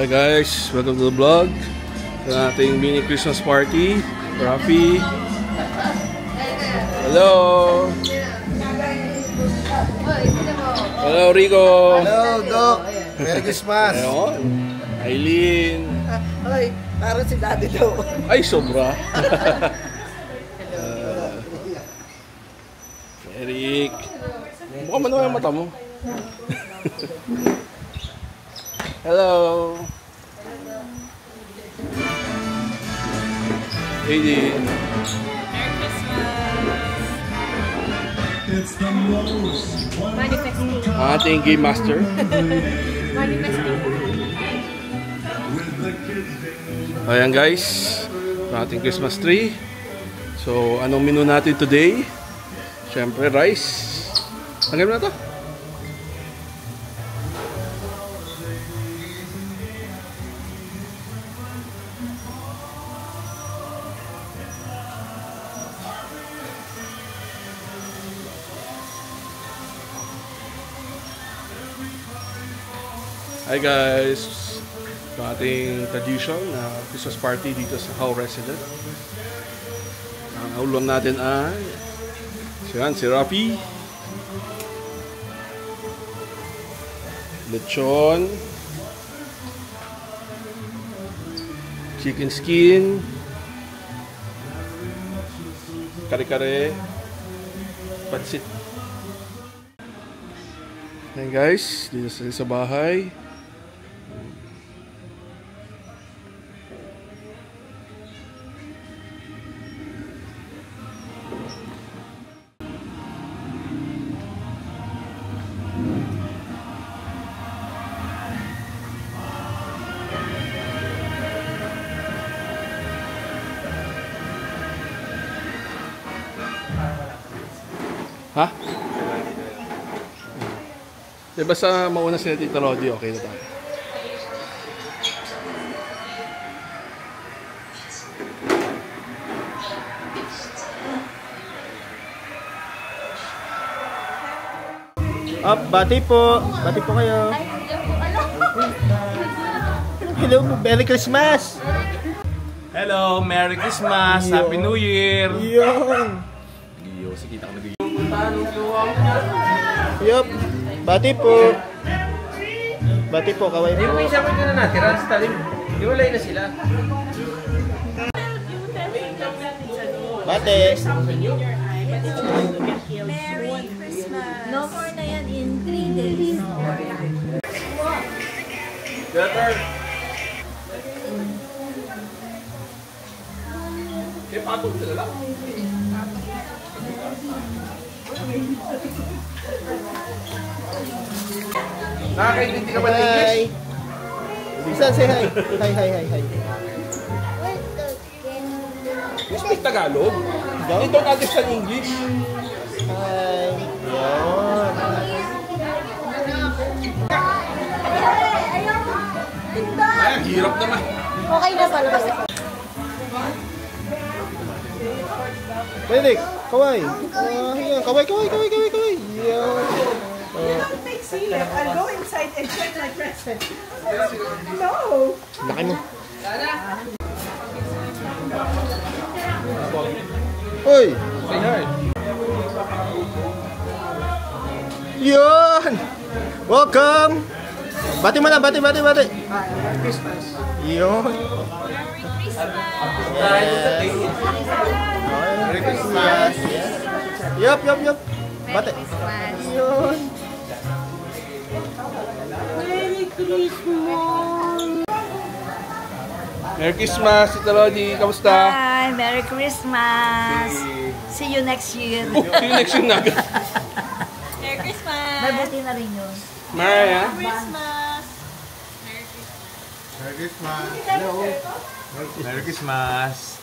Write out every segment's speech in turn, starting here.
Hi guys, welcome to the vlog. Sa ating mini Christmas party. Rafi. Hello. Hello Rico. Hello Doc. Merry Christmas. Ayun. Aileen. Ay, parang si Daddy daw. Ay, sobra. Eric. Mukha man naman yung mata mo. Hello. Aileen. Merry Christmas! Manifesting. Ating game master. Manifesting. Ayan guys, ating Christmas tree. So, anong menu natin today? Siyempre, rice. Hanggang na to. Hi guys, ito ating tradition na Christmas party dito sa How Resident. Ang ulam natin ay si Rafi, lechon, chicken skin, kare-kare, pansit. Ayan guys, dito sa bahay. Ha? Di basta mauna sila Tita Lodi, okay na tayo. Bati po. Bati po kayo. Hello, Merry Christmas. Hello, Merry Christmas, Happy New Year. Yun. Sige, kita ko nag-iyo. Yup. Bati po. Bati po, kaway po. Yung isa pa na natira sa talim. Iwalay na sila. Bati. Merry Christmas! No more na yan in 3 days. Better. Kaya patong sila lang. Nakakaintindi ka ba ng English? Hi. Isa, say hi. Hi. You speak Tagalog? You don't understand English? Hi. Yun. Ay, ang hirap naman. Okay na pala kasi. Benedict, kaway. Kaway. Yun. Don't make silip. I'll go inside and check my present. No. Laki mo. Hoy! Say hi. Yun! Welcome! Bati mo na, bati. Merry Christmas. Yun. Merry Christmas. Yup. Bati. Yun. Merry Christmas. Merry Christmas, Tita Lodi. Kamusta? Hi! Merry Christmas! See you next year. Oh, see you next year na. Merry Christmas! Mabuti na rin yun. Maya. Christmas! Merry Christmas. Hello. Merry Christmas.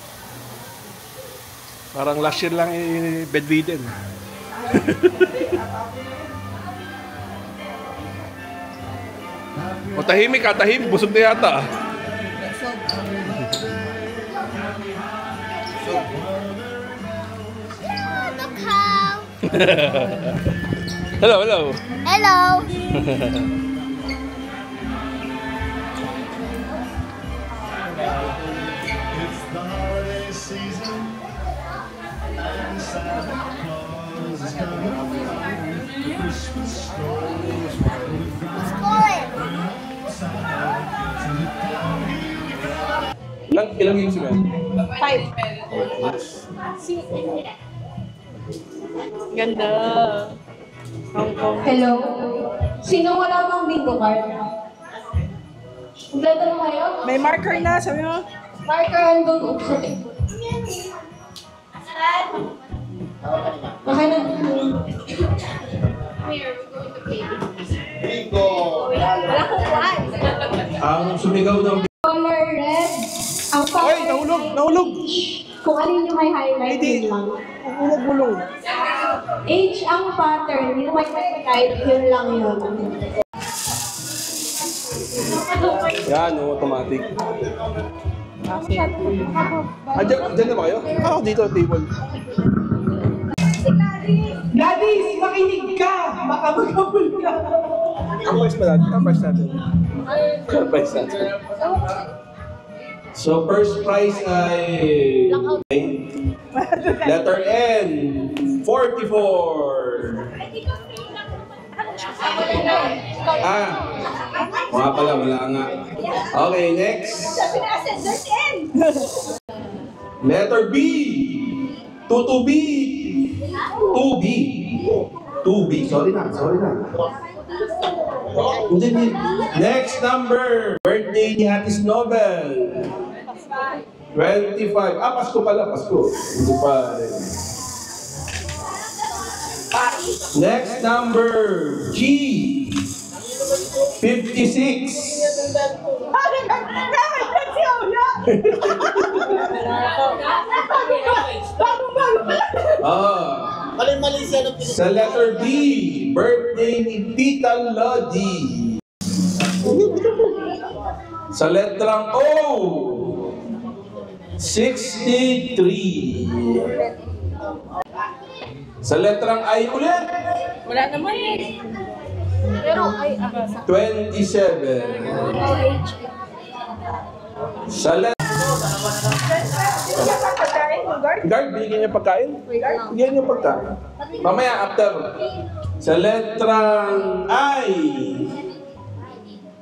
Parang last year lang bedridden. O tahimik ka, busog na yata. Look how. Hello. Hello. Ilang games yun? 5. Ganda. Hong Kong. Hello? Sino wala bang bingo card? Kompleto na kayo? May marker na, sabi mo. Marker andun sa table. Okay na. Wala kong kuhan. Ang sumigaw ng Color red. Ang Ay, pattern nahulog! Nahulog! kung alin yung may highlight Hindi. yun lang. Gulong-gulong. H ang pattern, yung may highlight, yun lang yun. yan, automatic. Diyan na ba kayo? Ako dito, table. Gladys, makinig ka! Baka magkabul ka. First pa natin. First natin. First natin. So, first prize ay... Letter N. 44. Mga pala, wala nga. Okay, next. Letter B. 2B. 2B. 2B. Sorry na. Next number. Birthday ni Atis Nobel. 25. Pasko pala. Pasko. 25. Next number. G. 56. Sa letter B, birthday ni Tita Lodi. Sa letrang O, 63. Sa letrang I ulit, Wala naman eh. 27. Sa letrang guard, bigyan niya pagkain? Bigyan niya pagkain. Mamaya, after. Sa letrang I,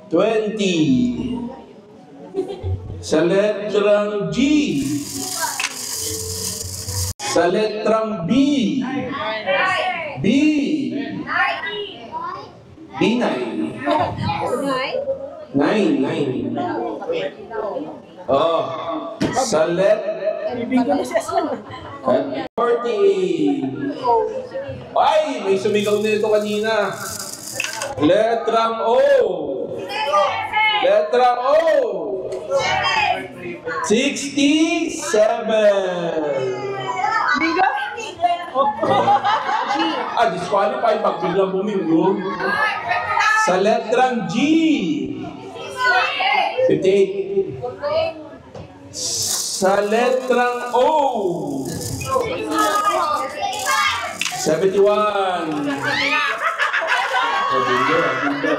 20. Sa letrang G. Sa letrang B. B. B9. 9. Oh. Sa Bigo na siya sa 40. Ay, may sumigaw nito kanina. Letrang O. Letrang O. 67. Bigo? Disqualified pag biglang buminggo. Sa letrang G. 58. Sa letrang O. 71.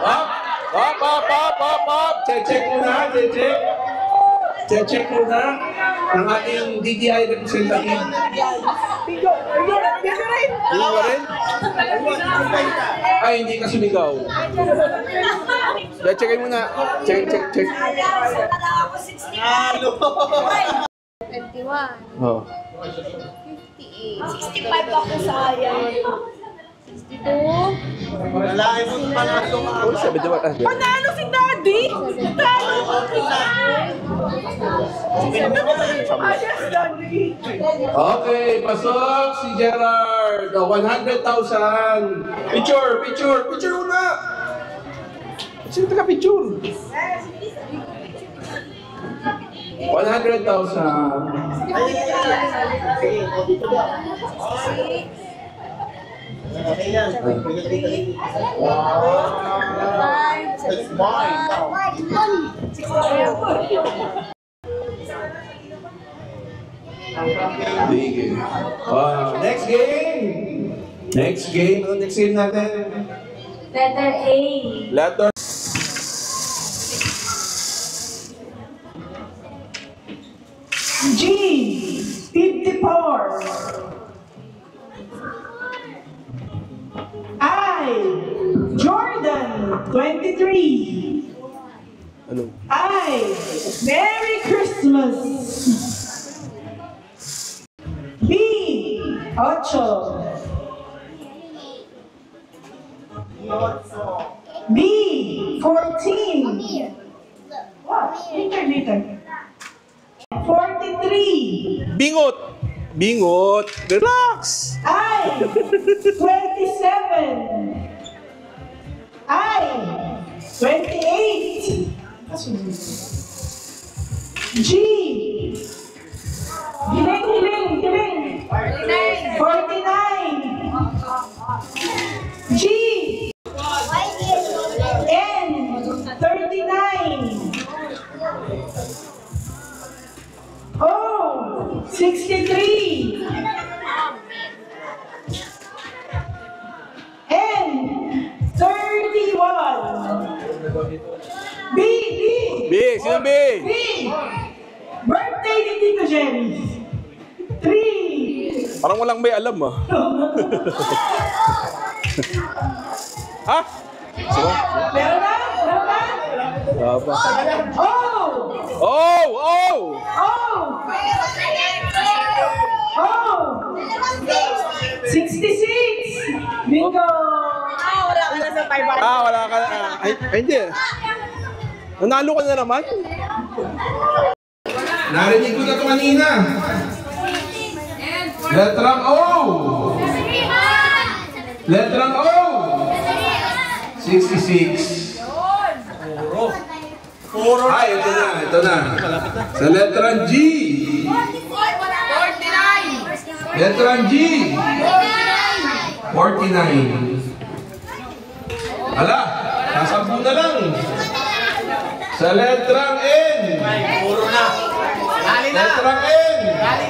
Up. Check muna. Check muna ng ating DTI representative. Bigo rin. Bigo rin? Ay, hindi ka sumigaw. Check muna. Check. 21. Oh. 58. 65 ako sayang. 62. Oh, 71. Panalo si Daddy! Okay, pasok si Gerard. 100,000. Picture muna. Sino taga-picture? 100,000. Next game. Ano next game natin? Letter A. Letter G. 54. 23. Ano? I. Merry Christmas. B. 8. B. 14. Later. 43. Bingot! Bingot! Relax! I. 27. I. 28. G. Giling. 49. G. N. 39. O. 63. N. 31. B. B! Sino B? B. Birthday ni Tito Jerry. 3. Parang walang may alam ah. Ha? Meron na? Apa? O. Oh! Oh! O. 66. Bingo. Wala ka na. Ay, hindi. Nanalo ka na naman? Narinig ko na ito kanina. Letrang O. Letrang O. 66. Puro. Ay, ito na. Sa letrang G. 49. Letrang G. 49. Ala, nasampu na lang. Sa letrang N. Puro na. Letrang N. Dali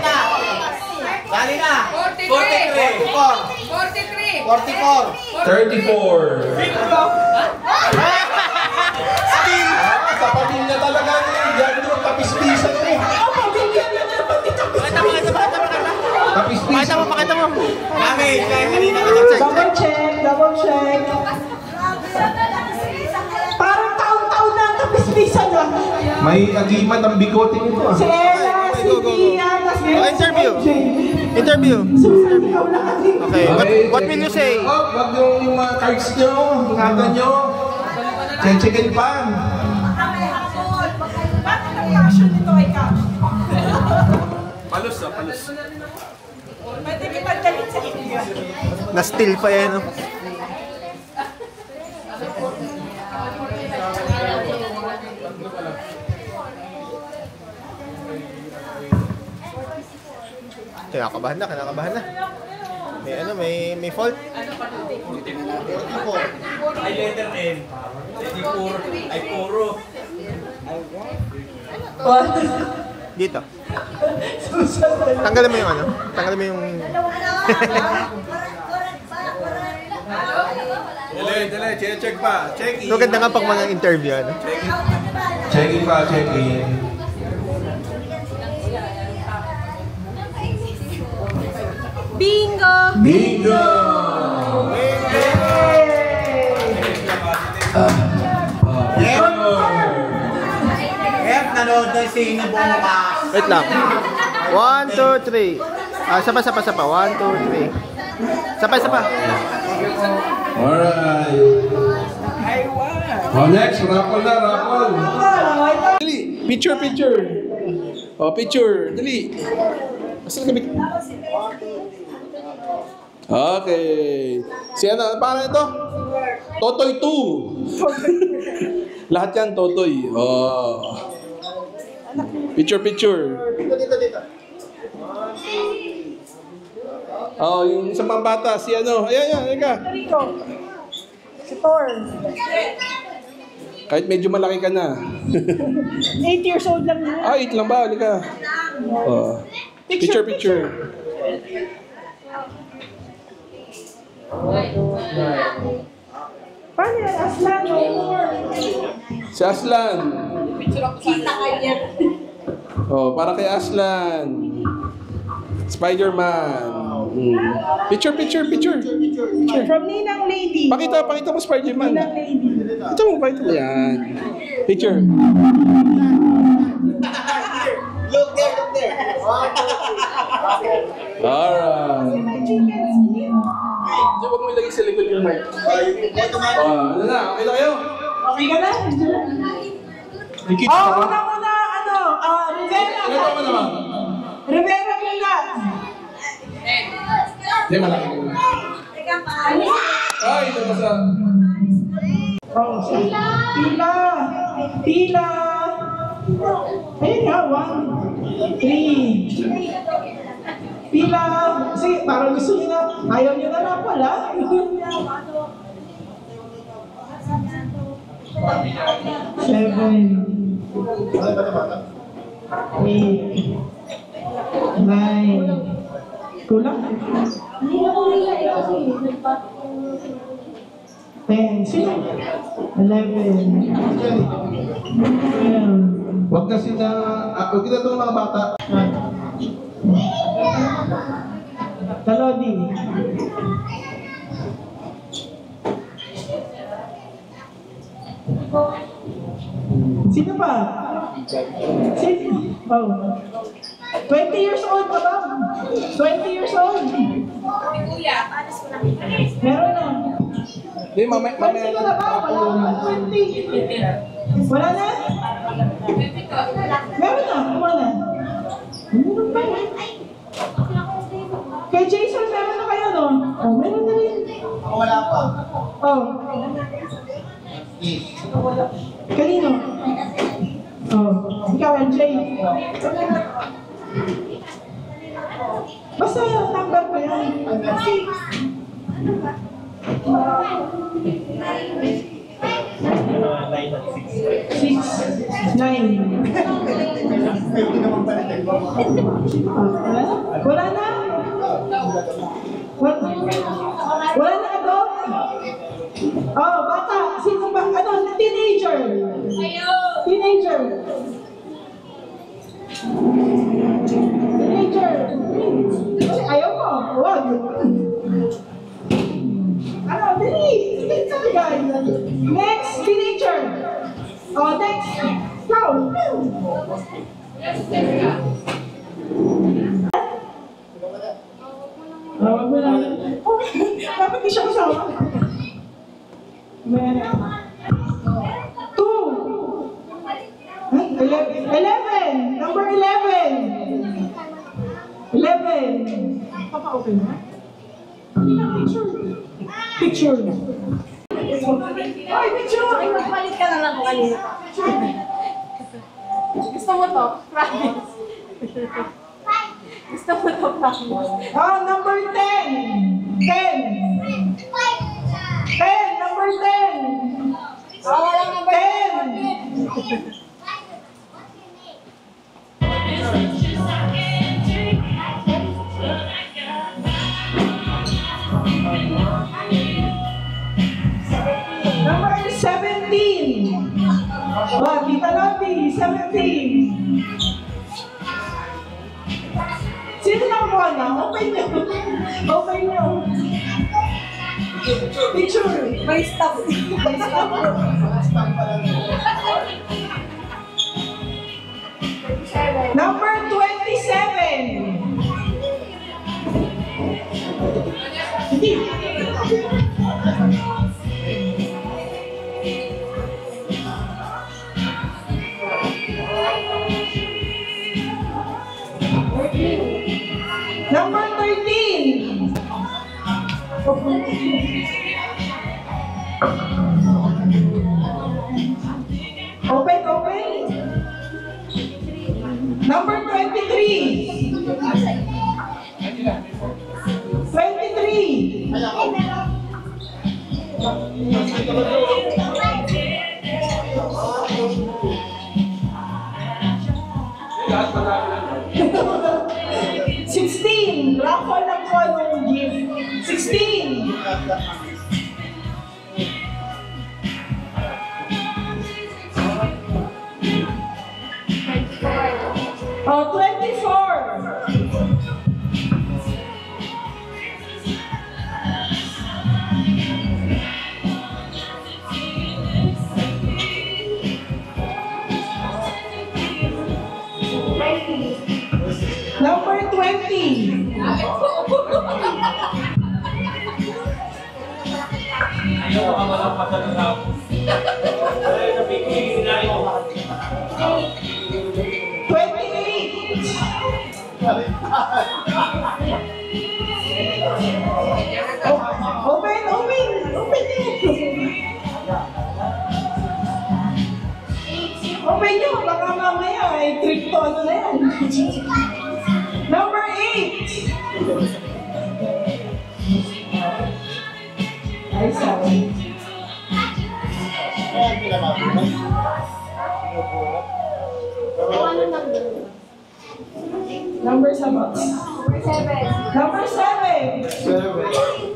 na! 43! 34. Sa pamilya talaga niya. Diyan yung kapis-pisan eh. Kapis-pisan. Pakita mo! Mami, kanina ka Double check. Parang taon-taon na ang kapispisan na. May agimat ang bigote nito ah. Si Ella, si Ian, tas Interview. Susan, ikaw na kasi. Okay. What will you say? Oh, wag yung mga cards nyo. Ingatan nyo. Check-checkin pa. Bakit ang reaction nito ay ka? Palos. Pwede ipagdalit sa inyo. Na-still pa yan. No? Kinakabahan na. May fault? Ay, letter N. Ay, puro. Dito. Tanggalin mo yung ano? Tanggalin mo yung... Dali, check pa. Check in. Maganda nga pag mga interview, ano? Check in pa, check in. Bingo! Bingo! Nanood na si Bukas. Wait lang. 1, 2, 3. Sapa. 1, 2, 3. Sapa. Alright. Oh, next, raffle na. Dali, picture. Oh, picture. Dali. Asan kami? Okay. Si ano, paano ito? Totoy 2. Lahat yan, Totoy. Oh. Picture. Dito. Oh, yung isang pambata, si ano. Ayan, ka. Rico. Si Thor. Kahit medyo malaki ka na. 8 years old lang niya. 8 lang ba? Halika. Oh. Picture. Paano yan? Aslan o Thor? Si Aslan. Oh, para kay Aslan. Spider-Man. Picture. From Ninang Lady. Pakita mo Spider-Man. Ninang Lady. Pakita mo. Yan. Picture. Look there. Alright. May chicken skin. Hindi, huwag mo ilagay sa likod yung mic. Ano na? Okay na kayo? Okay ka na? Nakikita ka ba? Una, Rivera. Ito ka naman. Rivera muna. Hindi, malaki ko na. Ay, ito pa sa... Pila. Ayun nga, 1, 3. Pila. Sige, parang gusto nyo na. Ayaw nyo na lang pala. 7. 8. 9. Kulang. 10. Sino? 11. 12. Huwag na sila, huwag na itong mga bata. Talodi. Sino pa? Sino? Oh. 20 years old ka ba? 20 years old. Meron na. Hindi, mamaya. 20 ka na ba? Wala ka 20. Wala na? Meron na. Wala na. Meron pa. Kay Jason, meron na kayo, no? Oh, meron na rin. Wala pa. Oh. Kanino? Oh. Ikaw, LJ. Basta number pa yan. 6, 9. Wala na? Wala na ako? Oh, bata. Sino ba? Ano? Teenager. Teenager. Ayaw mo. Huwag. Ano? Dali. Next. Teenager. Oh, next. Go. Wag mo na. Dapat di siya kasama. 2. 11. Number 11. 11. Papa-open na? Hindi na picture. Picture. Ay, picture! Ay, magpalit ka na lang kung kanina. Gusto mo to? Promise. Gusto mo to? Promise. Ah, number 10. 10. 10. Number 10. Walang number 10. Number 17. Wah, kita lagi 17. Sino nakuha na? Open nyo. Open nyo. Picture. May stop. May stop. Number 27. Hindi. Number 13. Open. Number 23. 23. Raffle lang po anong gift. 16. Oh, 24. 20. Open nyo, baka mamaya ay trip to ano na yan. Number 8. Ay, sorry. Number 7. Number 7.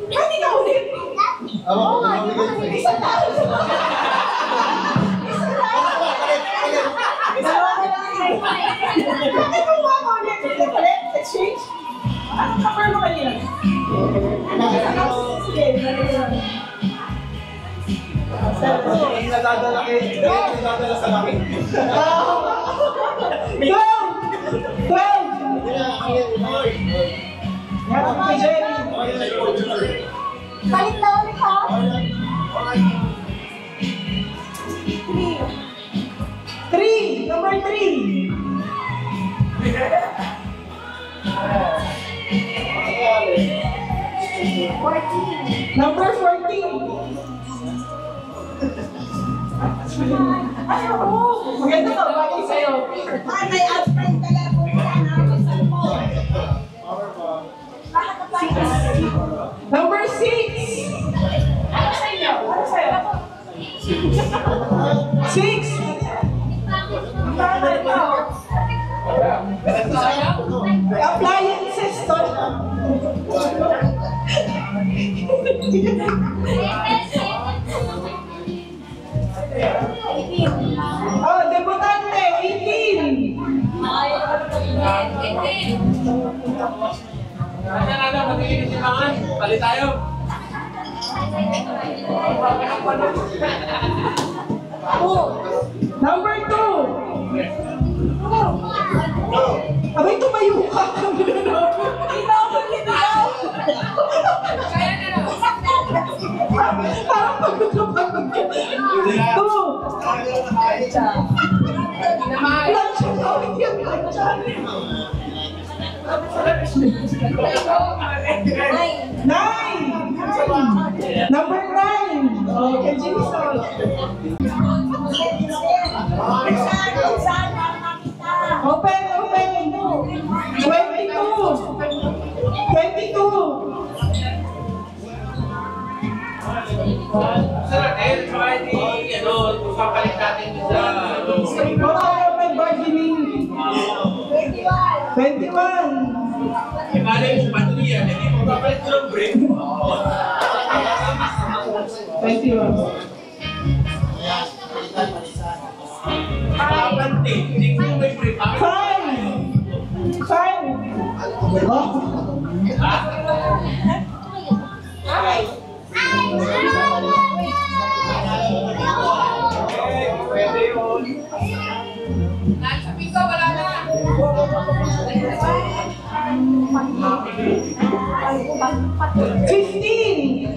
Pwede ka ulit. Isa tayo. Bakit mo ba ako ulit? Exchange? Anong cover mo kanina? Sige, Nadadala sa laki. 12! Yan ang kay Jenny. Balik na ulit ha. 3! Number 3! Number 14! Ayaw mo! Maganda ka, bagay sa'yo. May outfront ka lang kung saan ako sa phone. Number 6! Ano sa'yo? Ano sa'yo? 6! Appliances to. Oh, debutante, 18. Palit tayo. Number 2. Abay, tumayo ka. Parang pagkakapagod ka. 2. Plancha. Tawag yan, plancha. 9. Number 9. Oh, kay Jason. Open. 22. 22. Papalit natin sa... Open bargaining. 21. Malay mo, patuloy yan. Hindi mo papalit ko ng break. 21. Papanti. Hindi ko may break. 5. Pwede yun. Nasa piso, wala na. 15.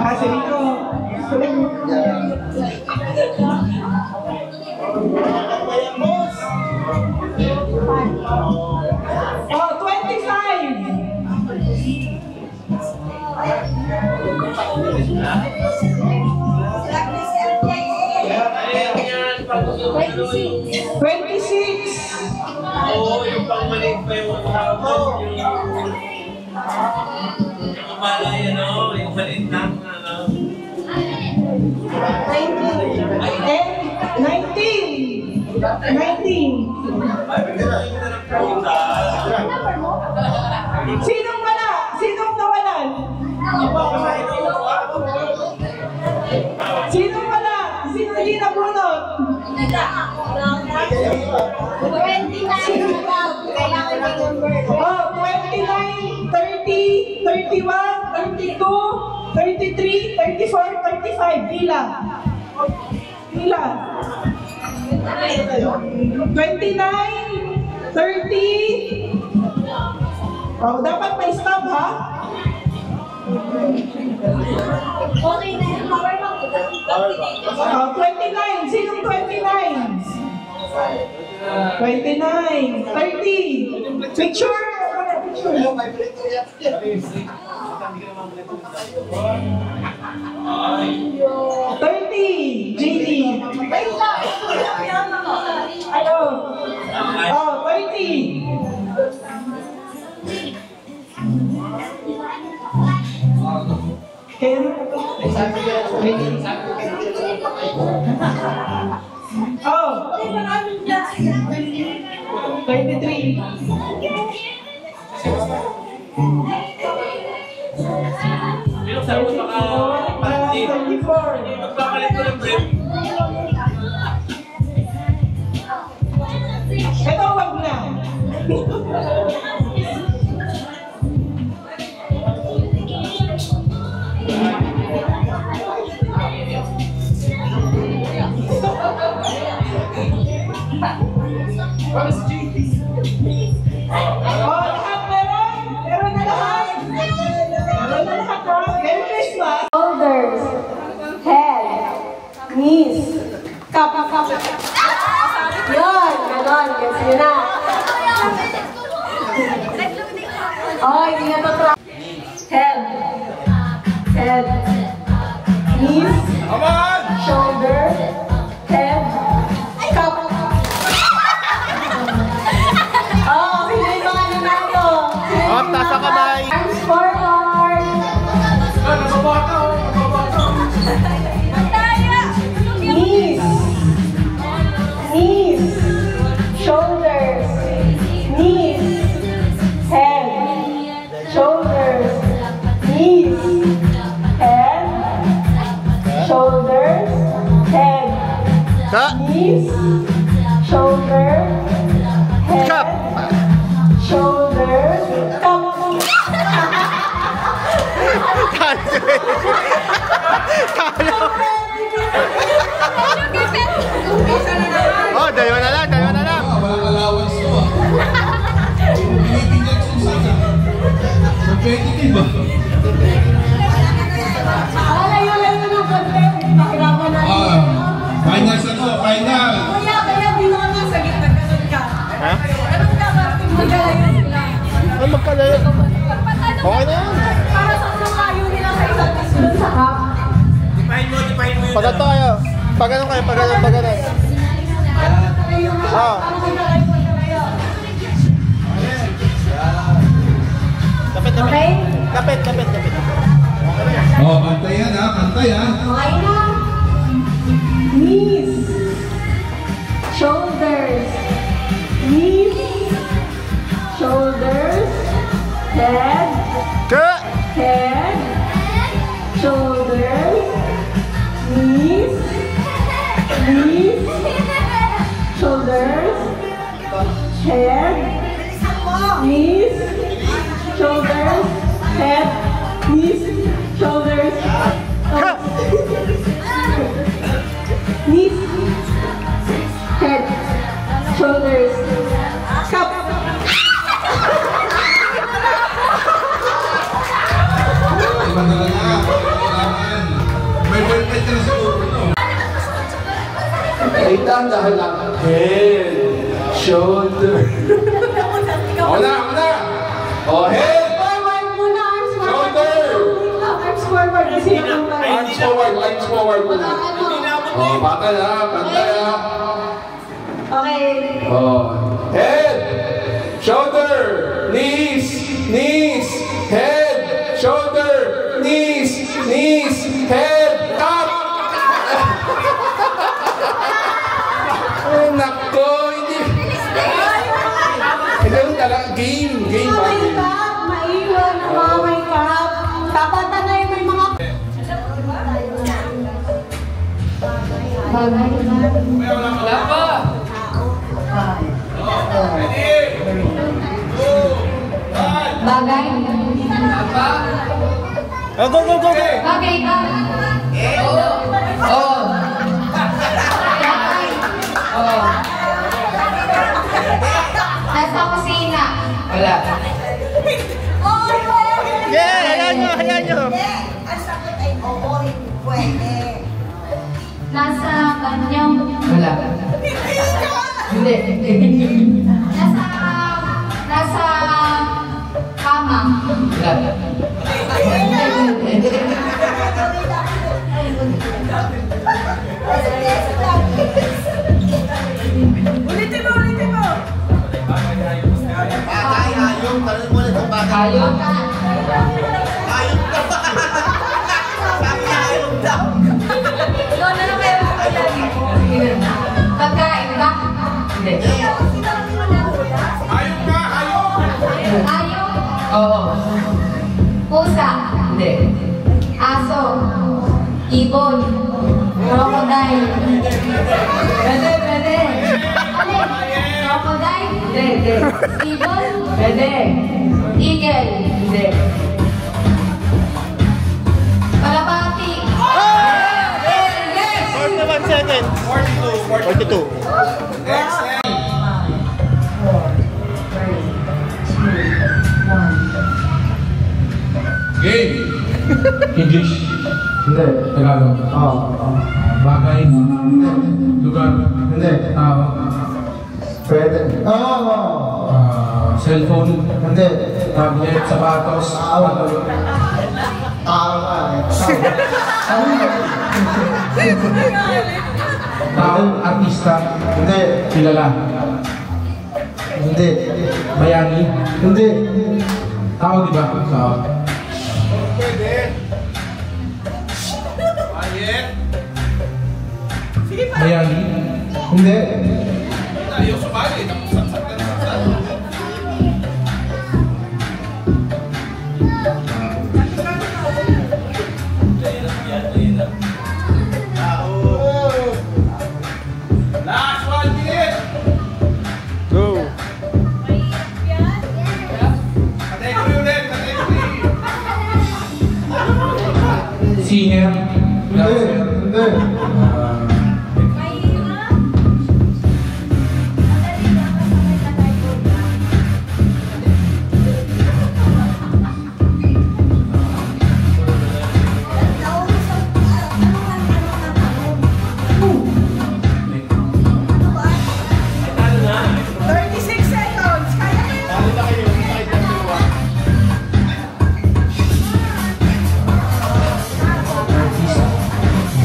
Kasi ito. Oh, 25. 26. Oo, yung pang-maliit pa yung hapon. Yung malay, ano, yung maliit lang, ano. 19. Sinong wala? Sinong nawalan? Sinong wala? Sino hindi nabunot? 29. Kailangan ng number. Oh, 29, 30, 31, 32, 33, 34, 35. Pila. 29, 30, Oh, dapat may stop, ha? Okay na yun. Power lang. Oh, 29. Sinong 29? 29. 30. Picture. JD. Ano? Oh, 30. Kaya oh, 23. Ito, wag na. Oh, lahat meron? Meron na lahat? Meron na lahat, ha? Merry Christmas! Shoulders, head, knees, cup. Yun, ganon. Yes, yun na. Okay, hindi na to try. Head, knees, shoulder, head, cup. Oh, sino yung mga nanalo? Up, taas ang kamay. Arms forward. Knees, shoulders, knees, head, shoulders, knees, head, shoulders, head, knees, shoulders, head, Cup. shoulders, cup. Oh, dalawa na lang. Walang allowance to ah. Binibigyan Susan ah. Competitive ah. Layo-layo ng content. Pakirapan natin. Final sa to, final. Kaya dito ka nga sa gitna. Ganun ka. Ha? Ganun ka ba? Magkalayo sila. Ay, magkalayo. Okay na yan. Para sa kayo nila sa isa't isa sa cup. Pagano kayo. Pagano. Ah. Kapit. Oh, pantay yan ha, pantay ha. Okay na. Knees. Shoulders. Knees. Shoulders. Head. Head. Shoulders. Knees. Knees. Shoulders. Head. Knees. Shoulders. Head. Knees. Shoulders. Knees. Head. Shoulders. Cup. Iba na lang ha. Kailangan. May boyfriend ka na siguro no? Ay, dahan lang. Head, shoulder. Ako na. Oh, head. Forward muna, arms forward. Shoulder. Arms forward kasi yung Arms forward muna. Oh, pantay ha, Okay. Oh. Head, shoulder, knees, head, shoulder, knees, head, up. Ay, nako, hindi. Hindi talaga, game ba? May cup, maiwan ang mga may cup. Tapatan na yung may mga... Wala pa. Bagay. Oh, go. Bagay ka. Nasa kusina. Wala. Nasa kanyang... Wala. Hindi. Nasa kama. Wala. Ulitin mo, ulitin mo. Hayop, tanong mo ulit kung bagay. Hayop. Hayop daw. Sabi niya hayop daw. Doon na lang kayo pagkain ba? Hindi. Ayun ka, ayun! Ayaw? Oo. Pusa? Hindi. Aso? Ibon? Crocodile? Pwede, pwede. Alin? Crocodile? Hindi. Ibon? Pwede. Eagle? Hindi. Kalapati? 41 seconds. 42. Next, game. English. Hindi. Tagalog. Oo. Bagay. Lugar. Hindi. Tao. Pwede. Oo. Cellphone. Hindi. Tablet. Sapatos. Pantalon. Tama. Tao. Artista. Hindi. Kilala. Hindi. Bayani. Hindi. Tao, di ba? Tao. Pwede. Bayet. Bayani. Hindi. Ayaw sumali. Sapsap ka na sapsap. Last 1 minute. Go. Category ulit, category. Singer. Hindi. Hindi.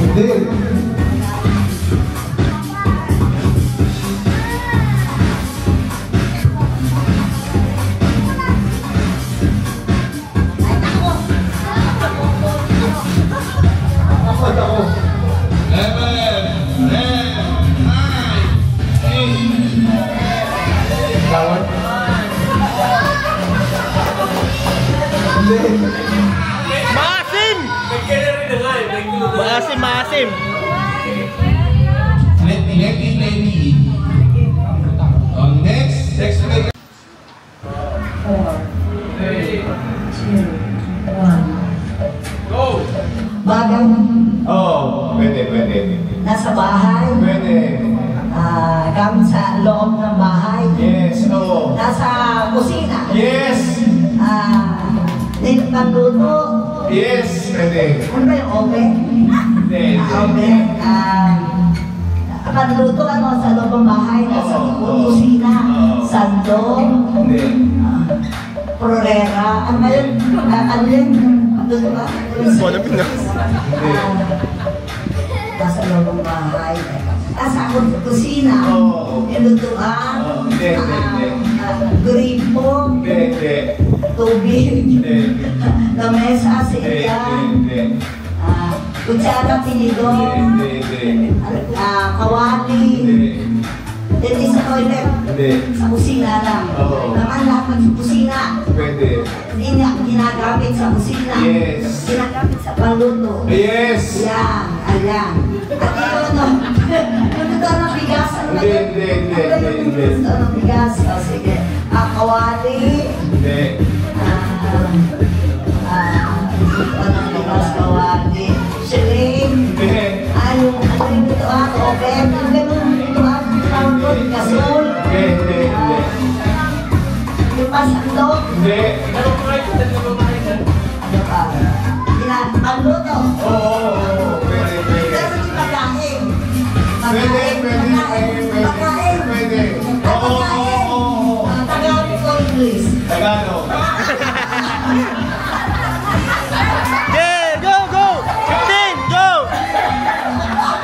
Hindi. Ako. 11, 10, 9, 8. Tawad. Hindi. Maasim! Maasim, maasim. Lady. Next category. 3, 2, 1. Go. Bagay Oh, pwede. nasa bahay, Pwede. gamit sa loob ng bahay, Yes, oh. nasa kusina, Yes. panluto, Yes, pwede. ano ba yung oven? Hindi. Oven, panluto sa loob ng bahay, nasa kusina, sandok, Hindi. prorera, ano ba yun? Ano yun? Panluto ba? Bola Pinas. Nasa loob ng bahay, nasa kusina, Oo. nilutuan, Hindi. gripo, Hindi. tubig, Hindi. lamesa, Hindi. silya, Hindi. kutsara, tinidor, Hindi. kawali, hindi sa toilet, Hindi. sa kusina lang. Oo. Naman lahat ng kusina, Pwede. hindi niya ginagamit sa kusina. Yes. Ginagamit sa panluto. Yes. Yan, ayan. At yun, yung ito ng bigas, ano ba yun? Hindi. Ito ng bigas, o sige. Kawali, Hindi. kawali, siling, Hindi. yung ano yung ito oven, yung ganun, ito tawag doon, gasol, Hindi. yung pasandok, Hindi. ano pa? Panluto. Oo. Okay, go, go! 15, go!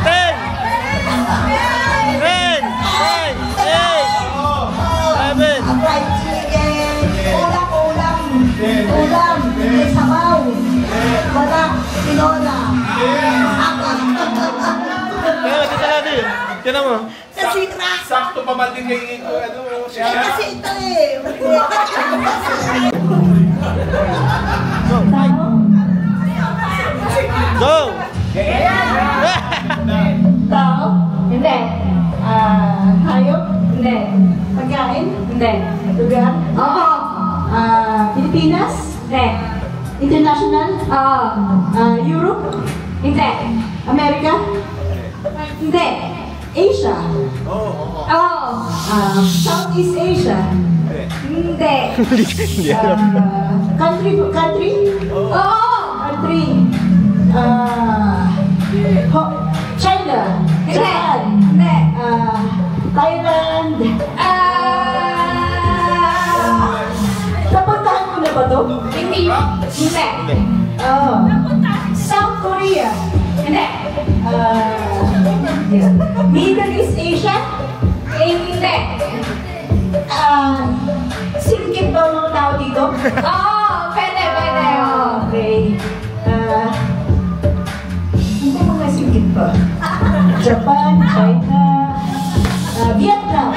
10, 9, 8, 7, Fried chicken. Ulam. May sabaw. Wala. Tinola. kaya dito natin. Kaya mo. Kasi Sakto pa man din kay kasi ito eh. Go! Tao? Hindi. Hayop? Hindi. Pagkain? Hindi. Lugar? Oo. Pilipinas? Hindi. International? Oo. Europe? Hindi. Amerika? Hindi. Asia? Oo. Southeast Asia? Hindi. Country? Oo. Country? China? Japan? Hindi. Thailand? Napuntahan mo na ba ito? Hindi. Hindi. South Korea? Hindi. Middle East Asia? Hindi. Singkit ba ang mga tao dito? Oo, pwede. Okay. Hindi mga singkit ba? Japan, China, Vietnam.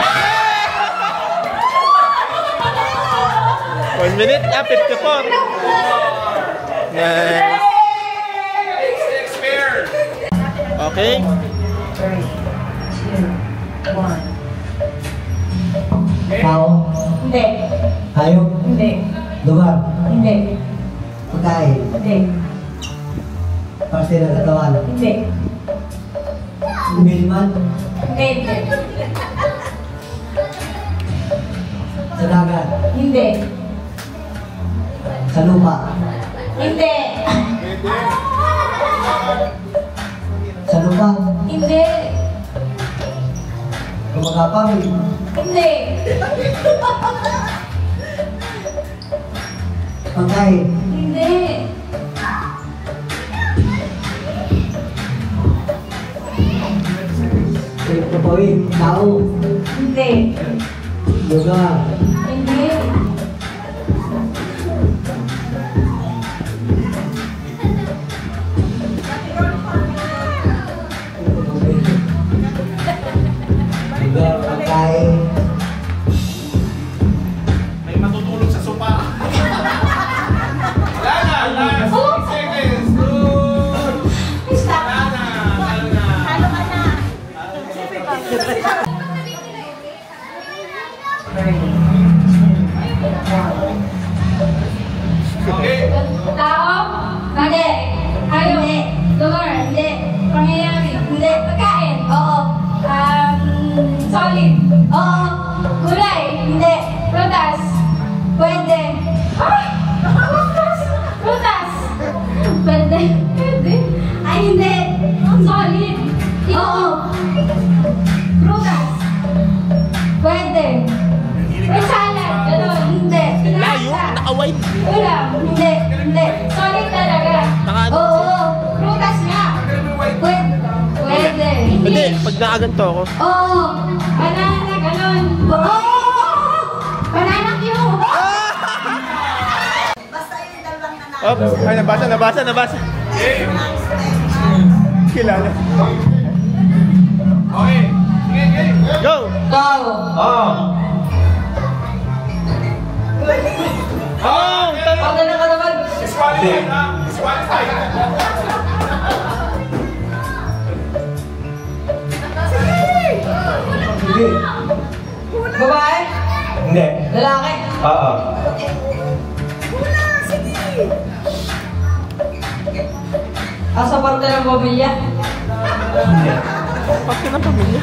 1 minute, 54. Nice. Okay. 3, 2, 1. Tao. Hindi. Hayop. Hindi. Lugar. Hindi. Pagkain. Hindi. Parte ng katawan. Hindi. Umilman. Hindi. Sa dagat. Hindi. Sa lupa. Hindi. Sa lubang. Hindi. Gumagapang. Hindi. Pagkain. Hindi. Papawin. Tao. Hindi. Lugar. Hindi. Lugar. Pagkain. May matutulog sa sopa. Lana, 6 seconds. Okay. Tao? Hindi. Hayop? Hindi. Lugar? Hindi. Pangyayari? Hindi. Pagkain? Oo. Solid? Oo. Gulay? Hindi. Prutas? Pwede. Prutas? Pwede. Ay, hindi. Solid? Oo. Prutas? Pwede. May salad? Ganun? Hindi. Layo, nakaway. Ulam? Hindi. Solid talaga. Oo. Prutas nga. Pwede. Hindi, pag nakaganto ako. Oo. Banana, ganun. Oo. Banana cue. Oops, ay nabasa. Kilala. Okay. Sige. Go! Go. Oh, tama. Pagdala ka naman. Disqualified ha? Disqualified. Hindi. Babae? Hindi. Lalaki? Oo. Asa parte ng pamilya? Hindi. Parte ng pamilya.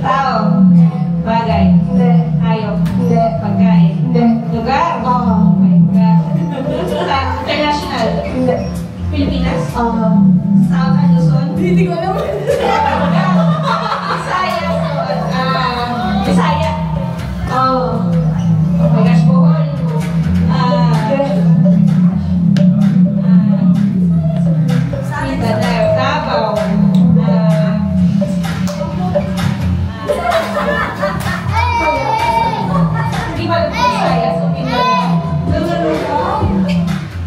Tao. Bagay. Hindi. Hayop. Hindi. Pagkain. Hindi. Lugar. Oo. International. Hindi. Pilipinas. South and Luzon. Hindi ko alam. Bisaya. Bisaya. Oh my gosh, Bohol. Davao. Hindi ba lang Bisaya? So,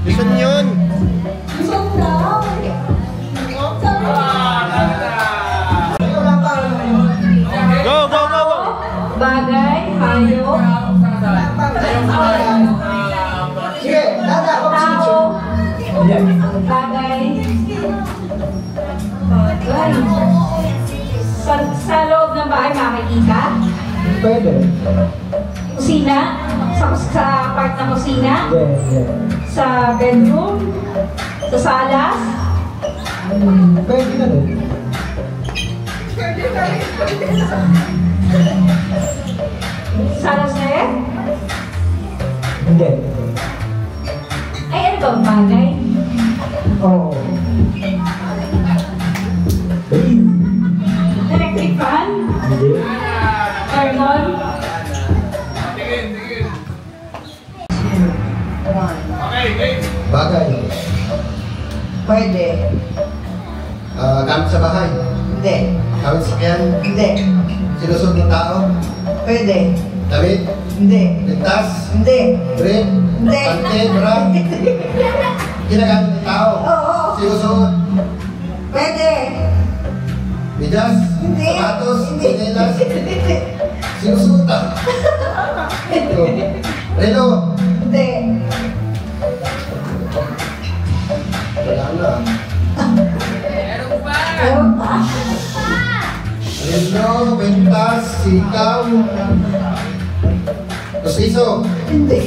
Luzon yun. Luzon daw. Go, go, go, go. Bagay, hayop. Sige, dada, Tao. Bagay. Bagay. Sa loob ng bahay makikita? Pwede. Kusina? Sa part ng kusina? Yeah. Sa bedroom? Sa salas? Pwede na rin. Salas na rin? Hindi. Ay, ano ba ang bagay? Oo. Electric fan? Hindi. Aircon? Bagay. Pwede. Gamit sa bahay. Hindi. Gamit sa sakyan. Hindi. Sinusunod ng tao. Pwede. Damit. Hindi. Ligtas. Hindi. Brief. Hindi. Pante. Bra. Ginagamit ng tao. Oo. Sinusunod. Pwede. Bidas. Hindi. Sapatos. Hindi. Sinelas. Sinusunod. Relo. Hindi. Wala na. Meron pa. Relo. Pentas. Sikaw. Pustiso. Hindi.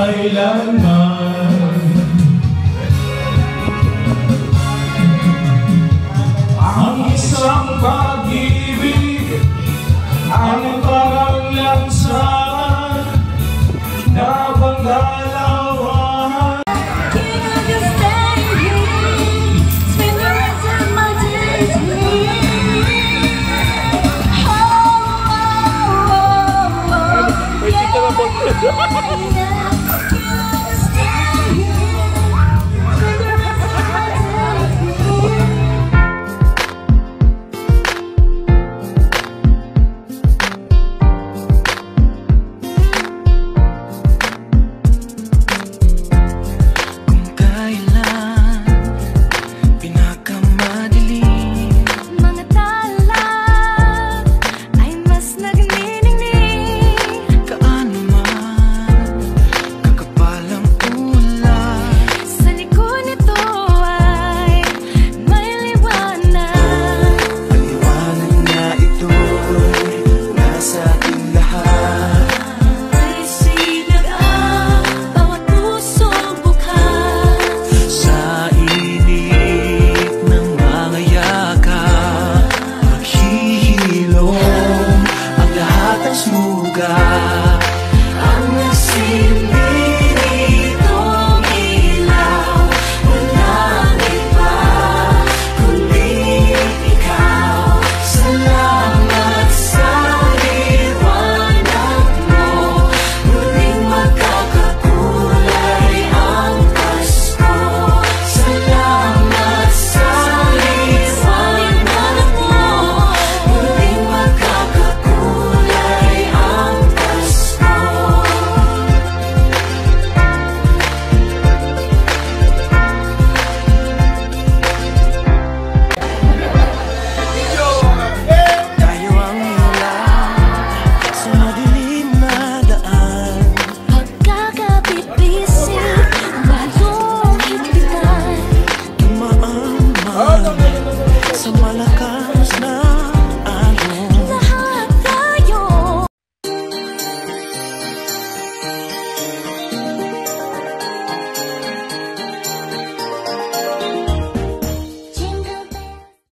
Magpakailanman ang isang pag-ibig ang parang lansan na panggalawan. May tita na po.